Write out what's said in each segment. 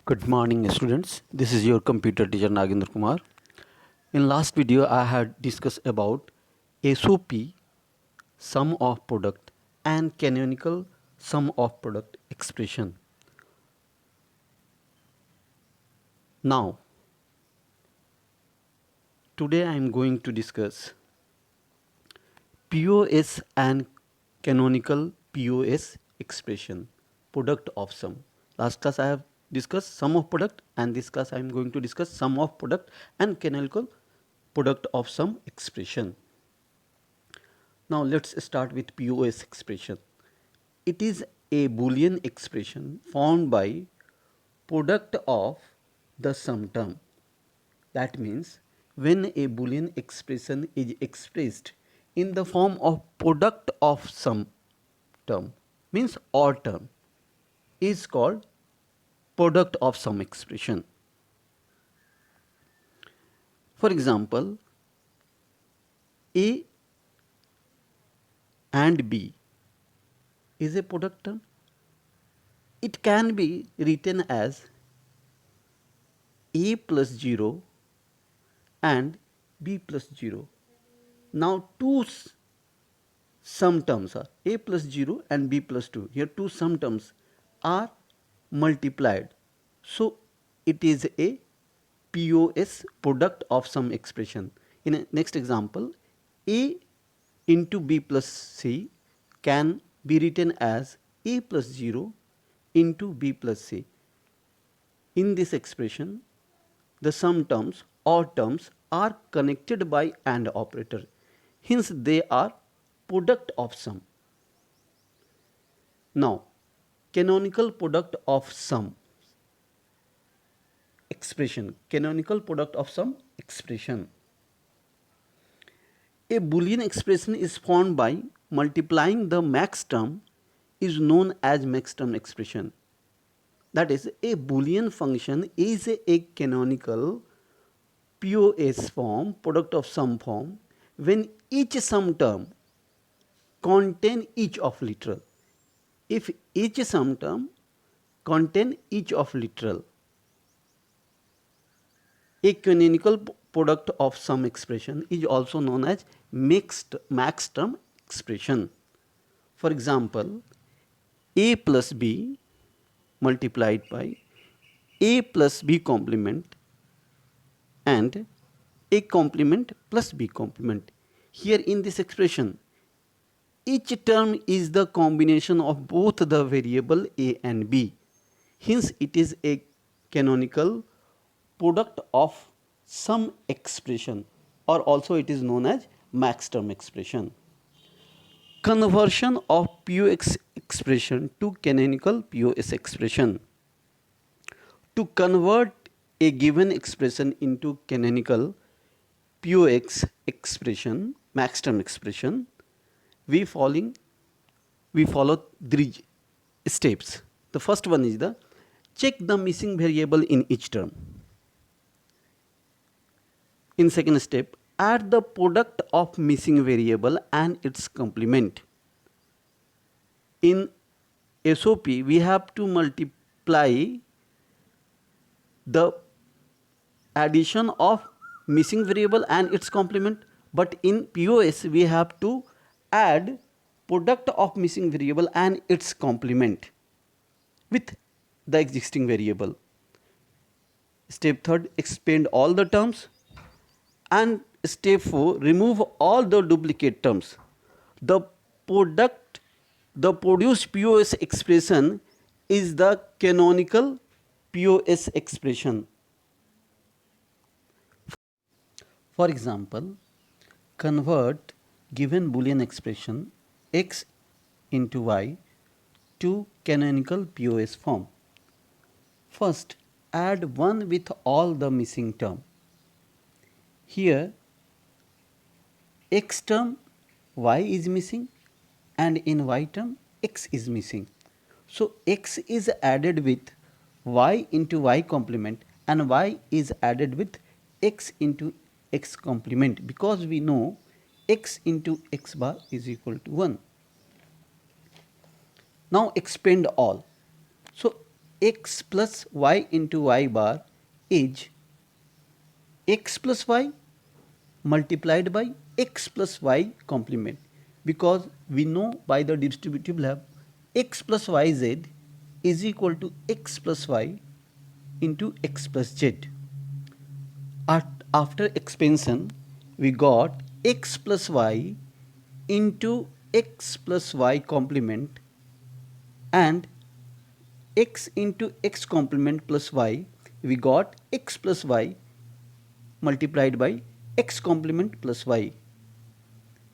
Good morning students. This is your computer teacher Nagendra Kumar. In last video I had discussed about SOP sum of product and canonical sum of product expression. Now today I am going to discuss POS and canonical POS expression, product of sum. Last class I have discussed sum of product, and this class I am going to discuss sum of product and canonical product of sum expression. Now let's start with POS expression. It is a Boolean expression formed by product of the sum term. That means when a Boolean expression is expressed in the form of product of sum term, means or term, is called product of sum expression. For example, A and B is a product term. It can be written as A plus 0 and B plus 0. Now two sum terms are A plus 0 and B plus 2. Here two sum terms are multiplied. So it is a POS, product of sum expression. In a next example, A into B plus C can be written as A plus 0 into B plus C. In this expression, the sum terms or terms are connected by AND operator. Hence, they are product of sum. Now, canonical product of sum expression. Canonical product of sum expression. A Boolean expression is formed by multiplying the max term is known as max term expression. That is, a Boolean function is a canonical POS form, product of sum form, when each sum term contain each of literal. If each sum term contain each of literal, a canonical product of sum expression is also known as max term expression. For example, A plus B multiplied by A plus B complement and A complement plus B complement. Here in this expression, each term is the combination of both the variable A and B. Hence, it is a canonical product of sum expression, or also it is known as max term expression. Conversion of POS expression to canonical POS expression. To convert a given expression into canonical POS expression, max term expression, we follow three steps. The first one is the check the missing variable in each term. In second step, add the product of missing variable and its complement. In SOP, we have to multiply the addition of missing variable and its complement, but in POS we have to add product of missing variable and its complement with the existing variable. Step third, expand all the terms, and step 4, remove all the duplicate terms. The produced POS expression is the canonical POS expression. For example, convert given Boolean expression x into y to canonical POS form. First, add 1 with all the missing term. Here, x term y is missing and in y term x is missing. So, x is added with y into y complement and y is added with x into x complement, because we know x into x bar is equal to 1. Now expand all. So x plus y into y bar is x plus y multiplied by x plus y complement, because we know by the distributive law x plus yz is equal to x plus y into x plus z. After expansion we got x plus y into x plus y complement, and x into x complement plus y, we got x plus y multiplied by x complement plus y.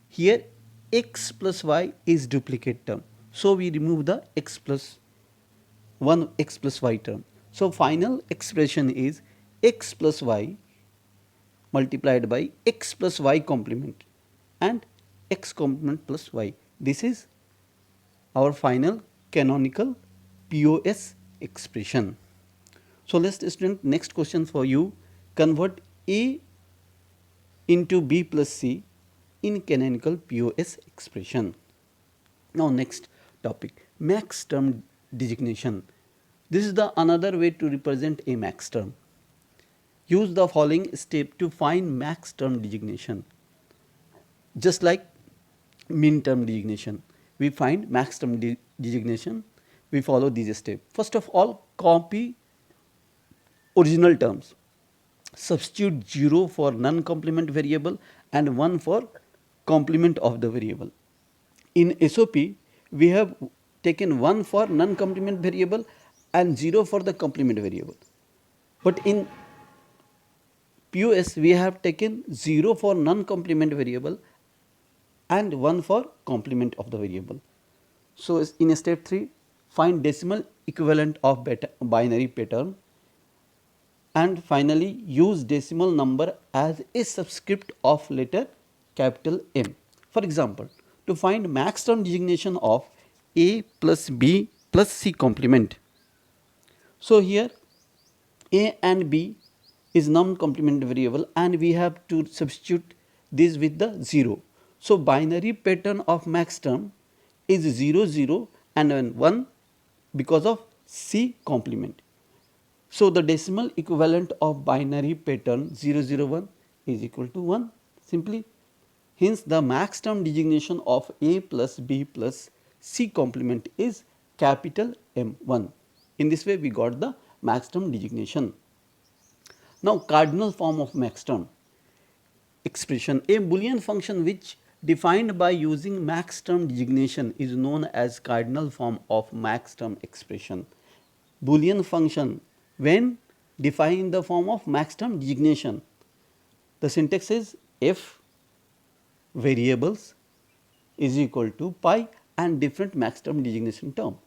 Here x plus y is duplicate term, so we remove the x plus 1 x plus y term. So final expression is x plus y multiplied by x plus y complement and x complement plus y. This is our final canonical POS expression. So let's student, next question for you. Convert A into B plus C in canonical POS expression. Now next topic, max term designation. This is the another way to represent a max term. Use the following step to find max term designation. Just like min term designation, we find max term designation. We follow these steps. First of all, copy original terms. Substitute 0 for non-complement variable and 1 for complement of the variable. In SOP, we have taken 1 for non-complement variable and 0 for the complement variable. But in POS, we have taken 0 for non-complement variable and 1 for complement of the variable. So in step 3, find decimal equivalent of binary pattern, and finally use decimal number as a subscript of letter capital M. For example, to find max term designation of A plus B plus C complement. So here A and B is non-complement variable and we have to substitute this with the 0. So binary pattern of max term is 0 0 and 1 because of C complement. So the decimal equivalent of binary pattern 001 is equal to 1 simply. Hence the max term designation of A plus B plus C complement is capital M1. In this way we got the max term designation. Now cardinal form of max term expression. A Boolean function which defined by using max term designation is known as cardinal form of max term expression. Boolean function when defined in the form of max term designation, the syntax is f variables is equal to pi and different max term designation term.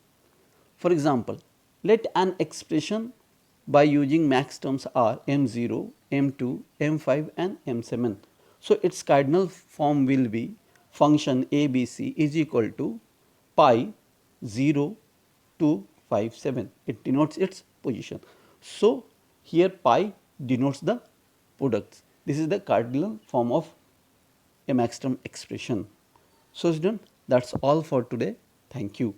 For example, let an expression by using max terms are m0, m2, m5 and m7. So its cardinal form will be function abc is equal to pi 0 2 5 7. It denotes its position. So here pi denotes the products. This is the cardinal form of a max term expression. So student, that's all for today. Thank you.